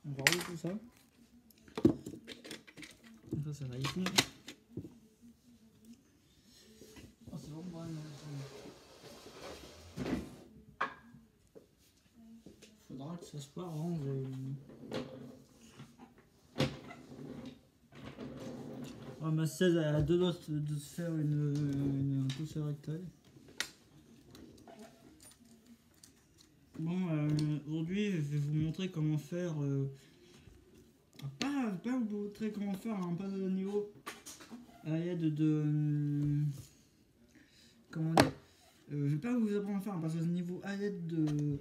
On va enlever tout ça. Donc ça va ici. Oh, c'est bon, ouais, faudra que ça soit rangé. Oh, ma 16 elle a deux doigts de se faire un pouce rectal. Bon, aujourd'hui je vais vous montrer comment faire. Pas vous montrer comment faire un passe de niveau à l'aide de. Comment dire, je vais pas vous apprendre à faire un passage de niveau à l'aide de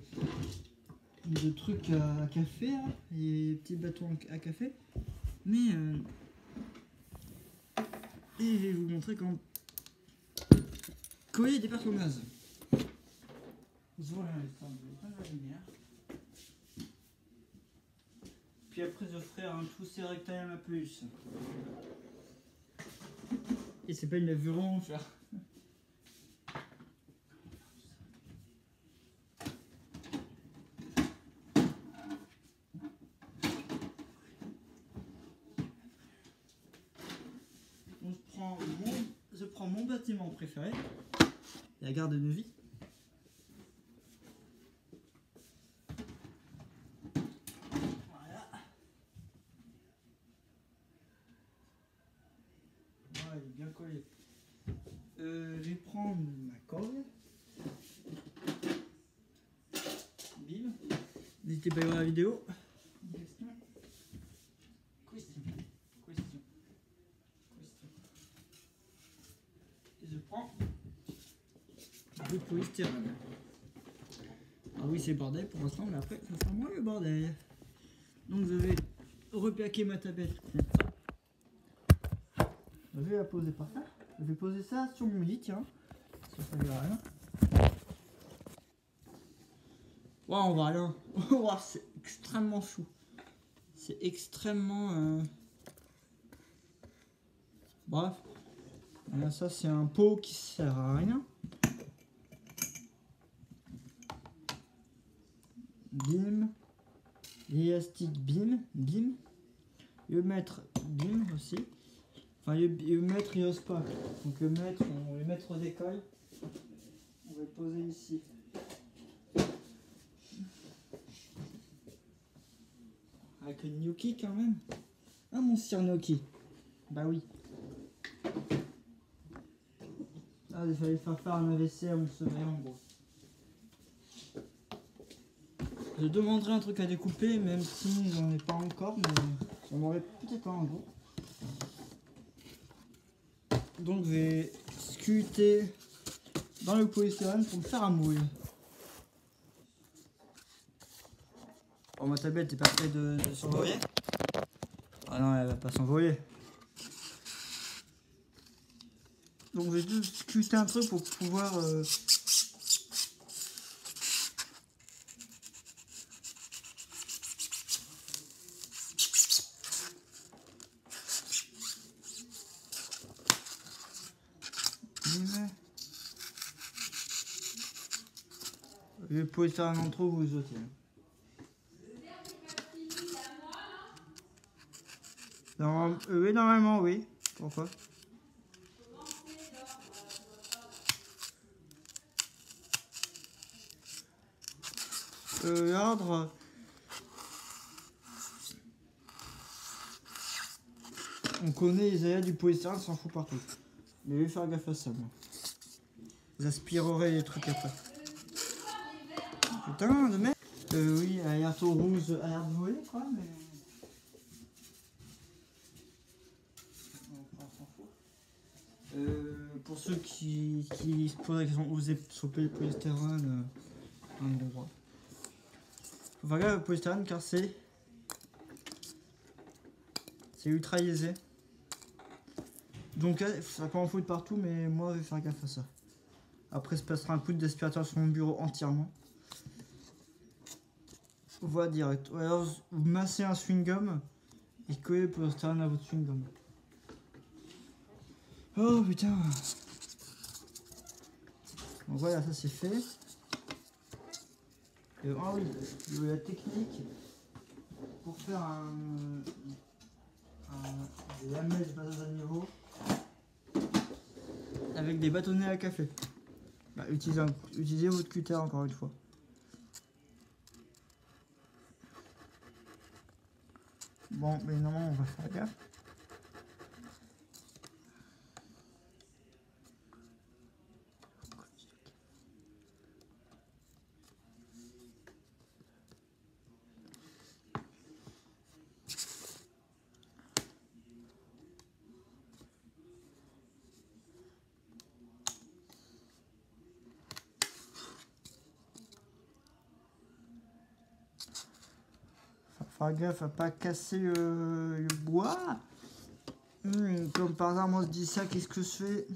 trucs à café, hein, et petits bâtons à café, mais et je vais vous montrer comment coller des personnages. Voilà, la lumière. Puis après je ferai un toucher rectangle à ma plus. Et c'est pas une vraiment faire. Je prends mon bâtiment préféré, la gare de Neuvy. Voilà. Voilà, il est bien collé. Je vais prendre ma colle. Bim. N'hésitez pas à voir la vidéo. Question. Et je prends du polystyrène. Ah oui, c'est bordel pour l'instant, mais après, ça sera moins le bordel. Donc je vais replaquer ma tablette. Je vais la poser par terre. Je vais poser ça sur mon lit, tiens. Ça servira à rien. Wow, on va rien. Wow, c'est extrêmement chou. C'est extrêmement. Bref. Là, ça, c'est un pot qui sert à rien. Bim. L'élastique, bim. Bim. Le mètre, bim aussi. Enfin, le mètre, il n'ose pas. Donc, le mètre, on va le mettre au décolle. On va le poser ici. Avec une gnocchi quand même. Ah, mon sir gnocchi. Bah oui. Ah, il fallait faire un AVC à mon sommeil en gros. Je demanderai un truc à découper, même si j'en ai pas encore, mais j'en aurai peut-être un jour. Donc je vais sculpter dans le polystyrène pour me faire un moule. Oh, ma tablette est pas prête de s'envoler. Ah non, elle va pas s'envoler. Donc je vais juste sculpter un truc pour pouvoir... Je pouvais faire un intro vous autres. Oui, normalement, oui. Pourquoi? L'ordre... On connaît les aléas du polystyrène, s'en fout partout. Mais je vais faire gaffe à ça, moi. J'aspirerai les trucs après. Putain, de merde. Oui, alerte au rouge, alerte volée, quoi, mais... On s'en fout. Pour ceux qui se posent la question, osez choper le polystyrène, un bon droit. Faut faire gaffe au polystyrène car c'est ultra lésé. Donc ça peut en foutre partout, mais moi je vais faire gaffe à ça. Après se passera un coup d'aspirateur sur mon bureau entièrement. Voie direct. Ou alors vous massez un chewing-gum et collez le polystyrène à votre chewing-gum. Oh putain. Donc voilà, ça c'est fait. Ah oui, la technique. pour faire des lamelles de passage à niveau avec des bâtonnets à café. Bah, utilisez votre cutter encore une fois. Bon, mais normalement on va faire gaffe. Faire gaffe à pas casser le bois. Comme par hasard, moi je dis ça, qu'est-ce que je fais?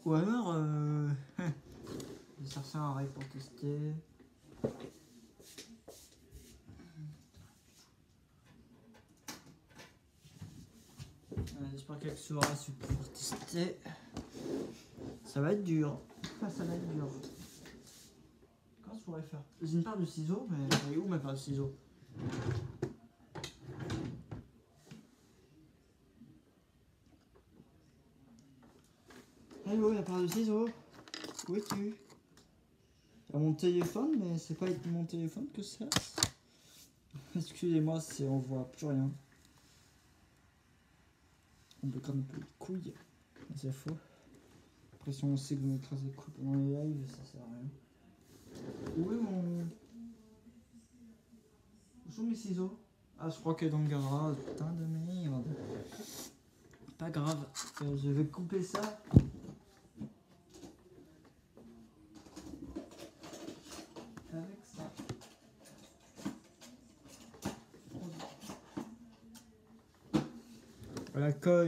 Ou alors, je vais chercher un rail pour tester. J'espère qu'elle sera pour tester. Ça va être dur. Ça va être dur. Comment je pourrais faire? J'ai une paire de ciseaux, mais elle est où ma paire de ciseaux? Hello, la paire de ciseaux. Où es-tu? Il y a mon téléphone, mais c'est pas avec mon téléphone que ça. Excusez-moi, on voit plus rien. On peut quand même plus les couilles. C'est faux. Après, si on sait que vous m'écrasez les couilles pendant les lives, ça sert à rien. Où est mon. Où sont mes ciseaux? Ah, je crois qu'elle est dans le garage. Putain de merde. Pas grave. Je vais couper ça. Avec ça. Voilà, quand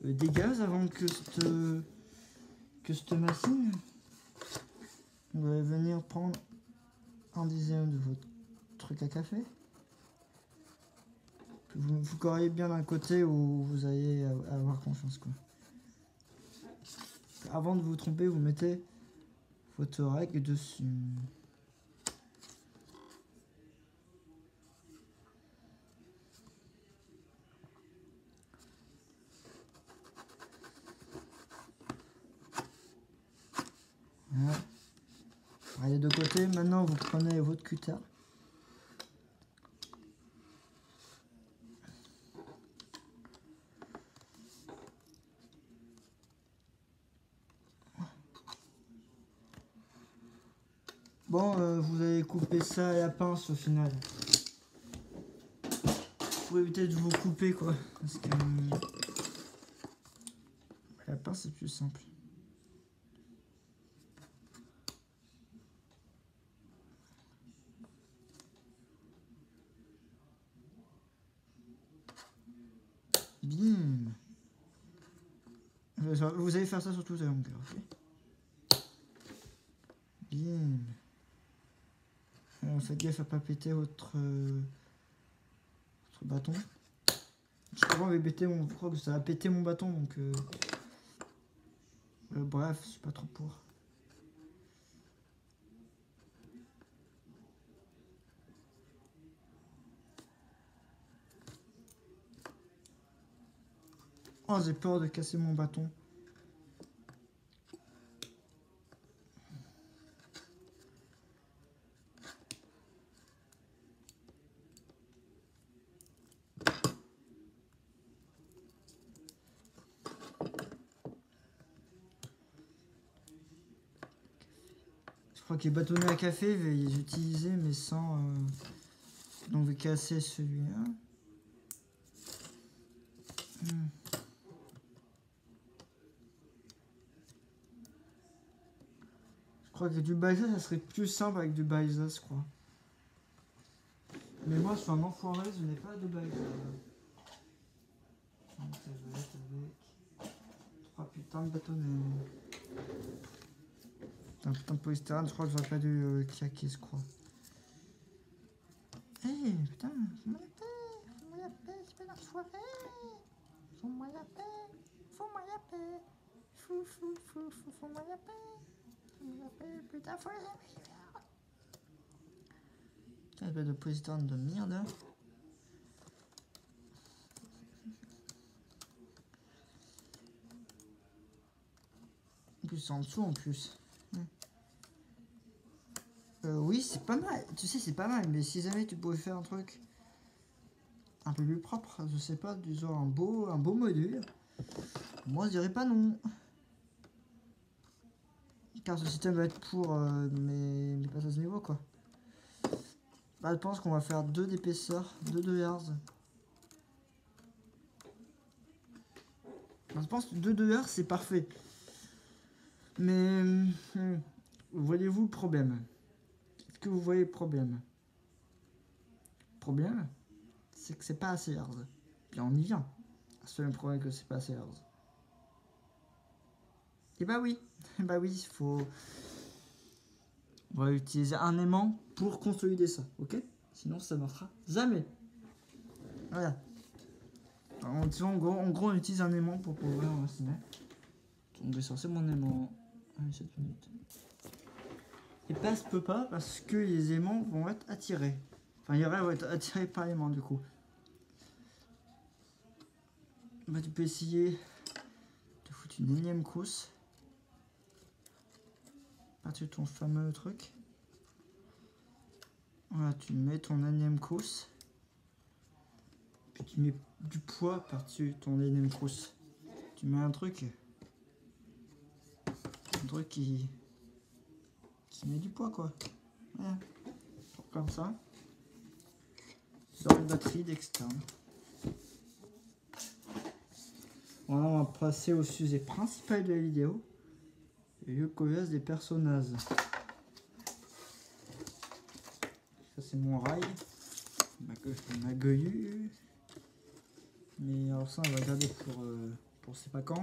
des gaz avant que cette machine, vous allez venir prendre un dixième de votre truc à café. Vous corrigez bien d'un côté où vous allez avoir confiance, quoi. Avant de vous tromper, vous mettez votre règle dessus. Voilà. Allez de côté. Maintenant, vous prenez votre cutter. Bon, vous allez couper ça à la pince au final. Pour éviter de vous couper, quoi. Parce que la pince c'est plus simple. Bim. Vous allez faire ça sur toute la longueur, ok? Bim. Faites gaffe à pas péter votre bâton. Je crois que ça a pété mon bâton, donc bref, je suis pas trop pour. Oh, j'ai peur de casser mon bâton. Je crois que les bâtonnets à café, je vais les utiliser, mais sans... Donc, je vais casser celui-là. Je crois que du balsa, ça serait plus simple avec du balsa, je crois. Mais moi, je suis un enfoiré, je n'ai pas de balsa. Donc, ça va être avec 3 putains de bâtonnets. Un putain de polystyrène, je crois que j'aurais pas dû claquer, je crois. putain, fous-moi la paix, fous-moi la paix, c'est pas la soirée. Fous-moi la paix, fous-moi la paix, fous-moi la paix, fous-moi la paix, putain, faut les amis. Putain, espèce de président de merde. Hein. En plus, c'est en dessous en plus. Oui, c'est pas mal. Tu sais, c'est pas mal. Mais si jamais tu pouvais faire un truc un peu plus propre, je sais pas, du genre un beau module, moi je dirais pas non. Car ce système va être pour mais pas à ce niveau quoi. Là, je pense qu'on va faire 2 d'épaisseur, 2 Hz. Je pense que 2 Hz c'est parfait. Mais voyez-vous le problème? Est-ce que vous voyez le problème? Le problème, c'est que c'est pas assez Hz. Puis on y vient. C'est le problème que c'est pas assez Hz. Et bah oui, il faut... On va utiliser un aimant pour consolider ça, ok? Sinon ça ne marchera jamais. Voilà. En gros, on utilise un aimant pour pouvoir enraciner. Donc je vais sortir mon aimant. Allez, 7 minutes. Et pas se peut pas parce que les aimants vont être attirés. Enfin, il y aurait vont être attirés par l'aimant du coup. Bah, tu peux essayer de foutre une énième couche. Partir de ton fameux truc. Voilà, tu mets ton énième couche. Puis tu mets du poids par-dessus ton énième couche. Tu mets un truc qui met du poids quoi. Voilà. Comme ça. Sur une batterie d'externe. Voilà, on va passer au sujet principal de la vidéo. Le collage des personnages. Ça c'est mon rail. Ma gueule. Mais alors ça on va garder pour c'est pas quand.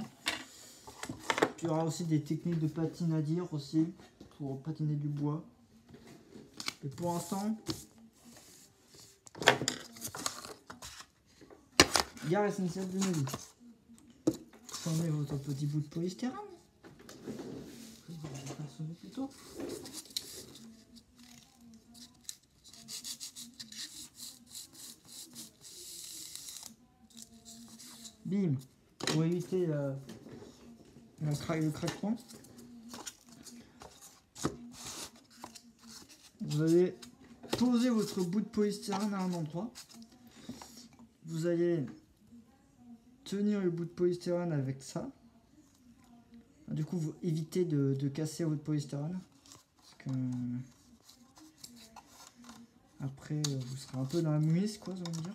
Puis il y aura aussi des techniques de patine à dire aussi. Pour patiner du bois. Et pour l'instant, gare SNCF de Neuilly. Prenez votre petit bout de polystyrène. Je vais façonner plutôt. Bim. Pour éviter le craquement. Vous allez poser votre bout de polystyrène à un endroit. Vous allez tenir le bout de polystyrène avec ça. Du coup, vous évitez de casser votre polystyrène. Parce que après, vous serez un peu dans la mouise, quoi, ça veut dire.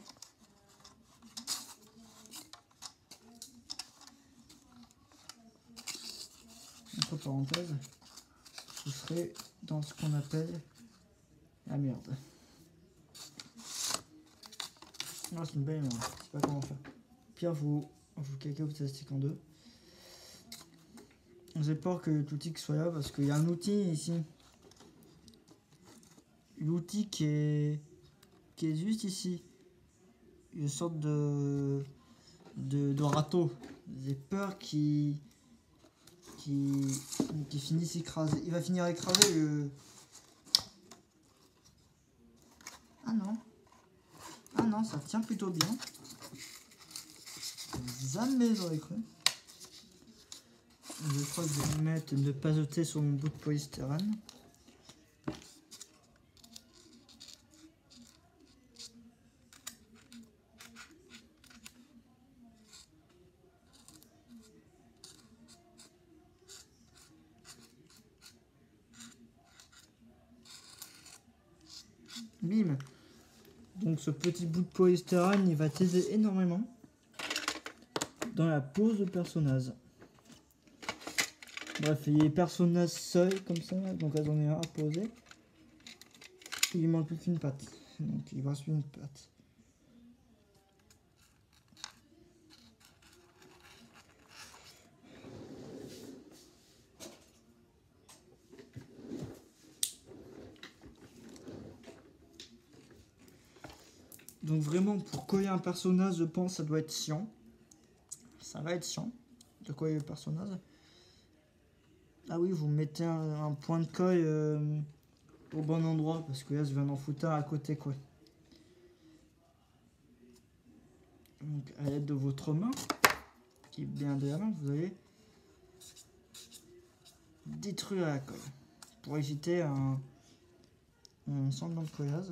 Entre parenthèses, vous serez dans ce qu'on appelle la merde. Non, c'est une belle main, je sais pas comment faire. Pire, vous calquez votre plastique en 2. J'ai peur que l'outil soit là parce qu'il y a un outil ici. L'outil qui est juste ici. Une sorte de râteau. J'ai peur qu'il finisse écrasé. Il va finir écrasé le... Ah non, ça tient plutôt bien. Jamais j'aurais cru. Je crois que je vais mettre ne pas jeter sur mon bout de polystyrène. Bim. Donc ce petit bout de polystyrène, il va t'aider énormément dans la pose de personnage. Bref, les personnages seuls comme ça, donc elles en ont un à poser. Il manque plus qu'une patte. Donc il va suivre une patte. Donc vraiment, pour coller un personnage, je pense ça doit être chiant. Ça va être chiant de coller le personnage. Ah oui, vous mettez un point de colle au bon endroit, parce que là, je viens d'en foutre un à côté, quoi. Donc, à l'aide de votre main, qui est bien de la main, vous allez détruire la colle pour éviter un semblant de collage.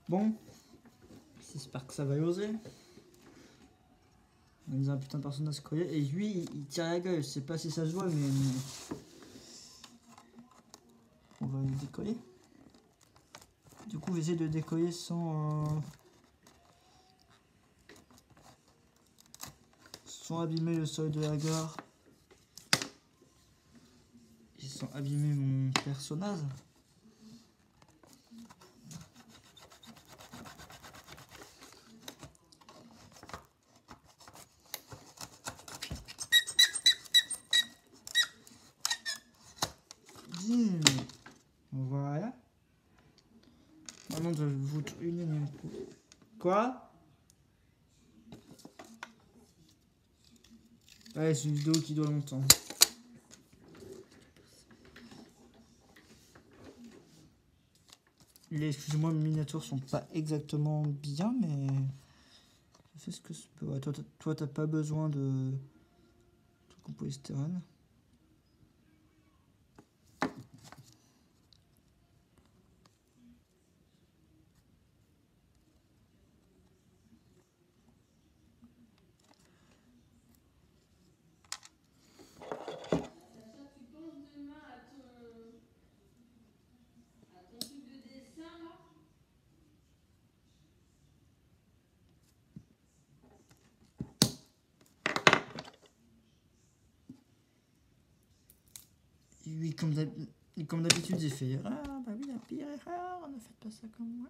Bon, j'espère que ça va y oser. On a un putain de personnage collé et lui il tire la gueule, je sais pas si ça se voit mais on va le décoller. Du coup j'essaie de décoller sans abîmer le sol de la gare et sans abîmer mon personnage. Voilà. Maintenant je vais vous une énième coup. Quoi? Ouais, c'est une vidéo qui dure longtemps. Les, excusez-moi, mes miniatures sont pas exactement bien, mais je fais ce que je peux. Ouais, toi, t'as pas besoin de polystyrène. Oui, comme d'habitude, j'ai fait erreur. Bah oui, la pire erreur, ne faites pas ça comme moi.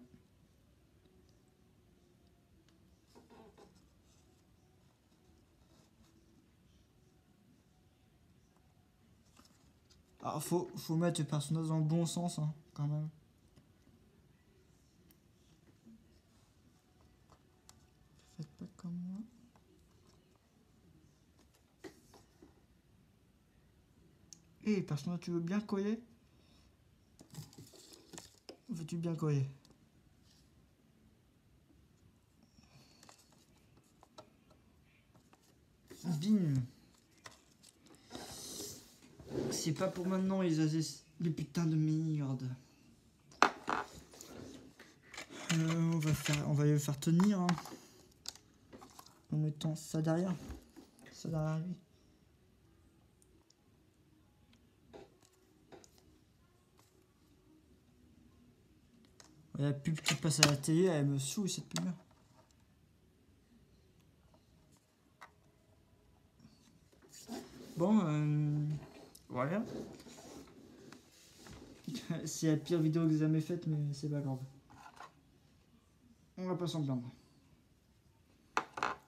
Alors, faut mettre le personnage dans le bon sens, hein, quand même. Faites pas comme moi. Hé, personnage, tu veux bien coller? Veux-tu bien coller? Bim. C'est pas pour maintenant, les putains de merde. On va le faire tenir, hein, en mettant ça derrière lui. La pub qui passe à la télé, elle me saoule cette pub. Bon, voilà. C'est la pire vidéo que j'ai jamais faite, mais c'est pas grave. On va pas s'en plaindre.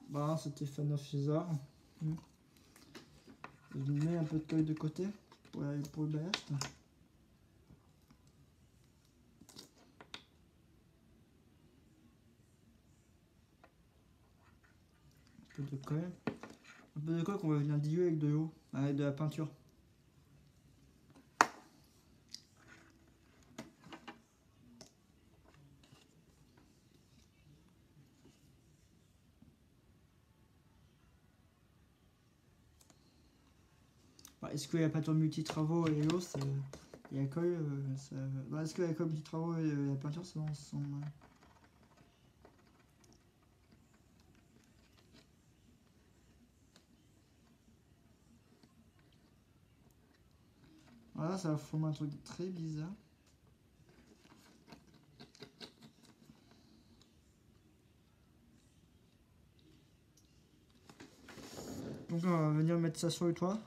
Bah, c'était Fan of César. Je mets un peu de colle de côté pour le ballast. Un peu de colle. Un peu de colle qu'on va venir diluer avec de l'eau, avec de la peinture. Bah, est-ce que la peinture multi-travaux et l'eau, il y a colle, bah, est-ce que la colle multi-travaux et la peinture sont ensemble? Voilà, ça va former un truc très bizarre. Bon, Donc on va venir mettre ça sur le toit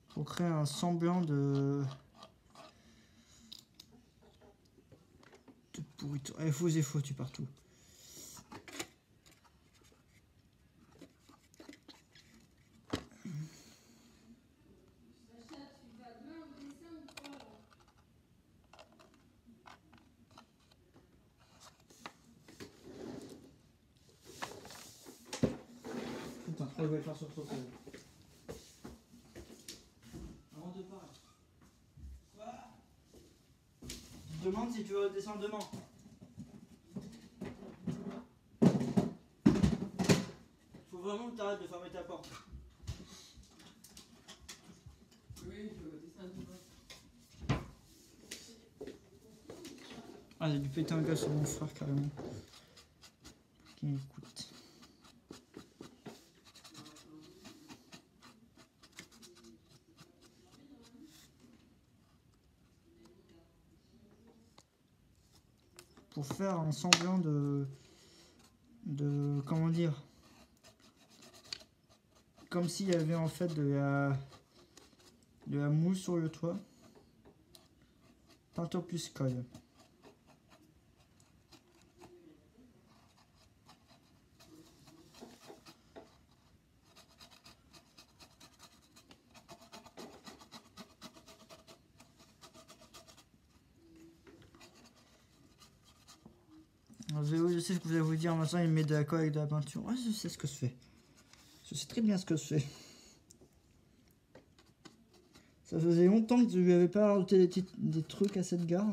pour créer un semblant de pourriture. Allez, faux et foutu partout. Putain, je vais faire sur le toit. Avant de parler. Quoi? Je te demande si tu veux descendre demain. Faut vraiment que tu arrêtes de fermer ta porte. Oui, je veux descendre demain. Ah, j'ai dû péter un gars sur mon frère carrément. Qui m'écoute. Pour faire un semblant de comment dire, comme s'il y avait en fait de la mousse sur le toit. Peinture plus colle. Je sais ce que vous allez vous dire, maintenant il met de la colle avec de la peinture. Ouais, je sais ce que je fais. Je sais très bien ce que je fais. Ça faisait longtemps que je lui avais pas rajouté des trucs à cette gare.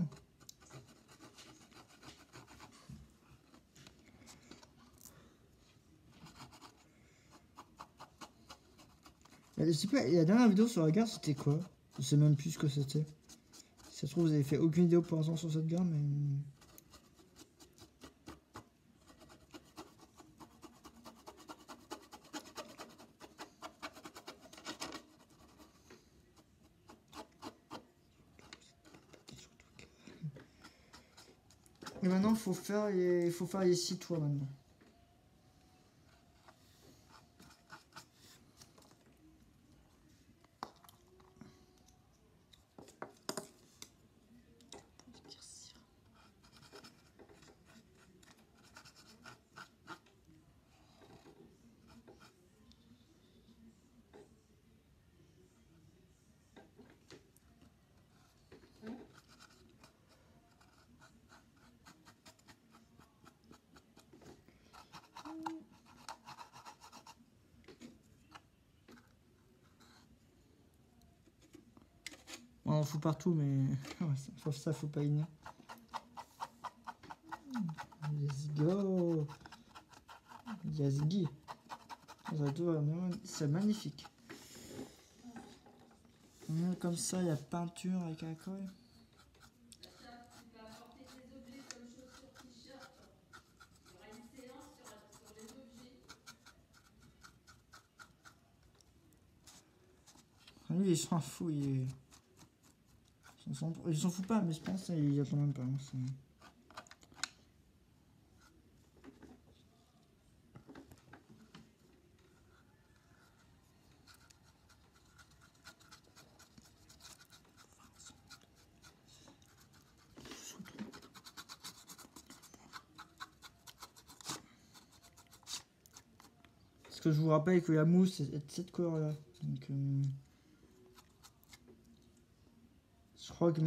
Je sais pas, la dernière vidéo sur la gare c'était quoi? Je sais même plus ce que c'était. Si ça se trouve vous avez fait aucune vidéo pour l'instant sur cette gare, mais... Et maintenant faut faire les 6 toits maintenant. On en fout partout, mais ça faut pas ignorer. Let's go. Yazgi. C'est magnifique. Comme ça, il y a peinture avec la colle. Lui, il s'en fout. Il s'en fout pas, mais je pense qu'il y a quand même pas. Parce que je vous rappelle que la mousse est de cette couleur là. Donc, je crois que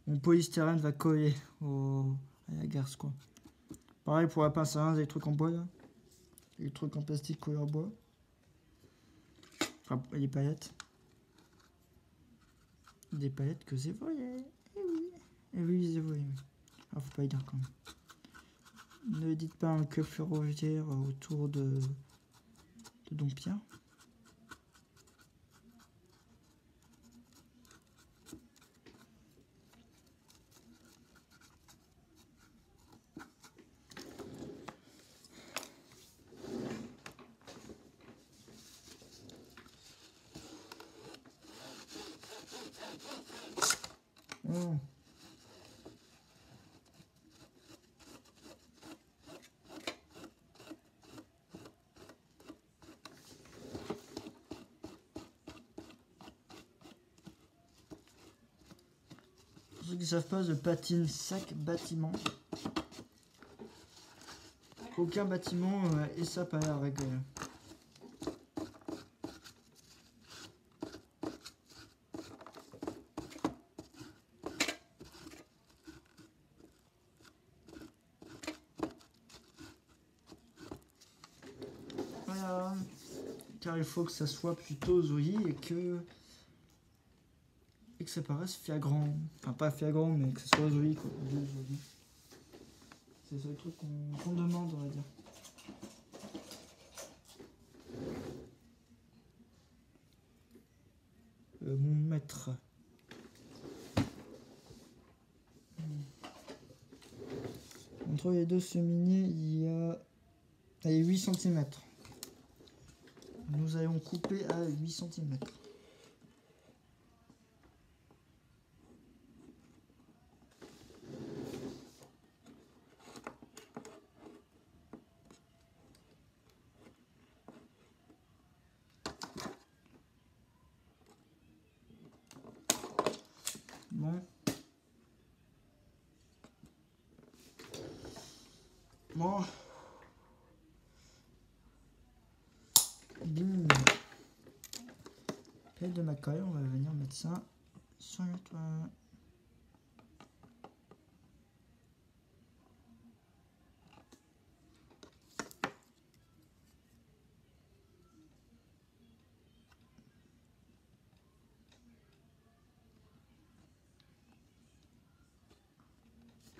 mon polystyrène va coller à la garce quoi. Pareil pour la pince à linge, les trucs en bois là. Les trucs en plastique couleur bois. Enfin, les paillettes. Des paillettes que j'ai volées. Et oui, j'ai volé. Ah, faut pas y dire quand même. Ne dites pas un club ferroviaire autour de Dompierre. Oh. ceux qui ne savent pas, je patine 5 bâtiments. Aucun bâtiment échappe à la règle. Voilà. Car il faut que ça soit plutôt joli et que ça paraisse flagrant. Enfin, pas flagrant, mais que ça soit joli, quoi. Joli. C'est le seul truc qu'on demande, on va dire. Mon maître. Entre les deux cheminées, il y a 8 cm. Nous allons couper à 8 cm. Bon. Bon. Bim. Pelle de ma colle, on va venir mettre ça sur le toit.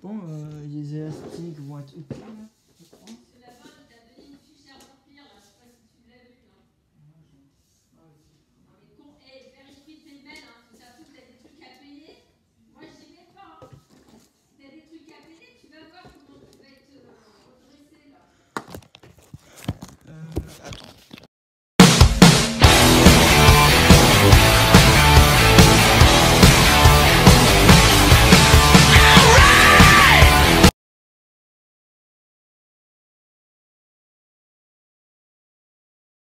Bon, les élastiques vont être utiles.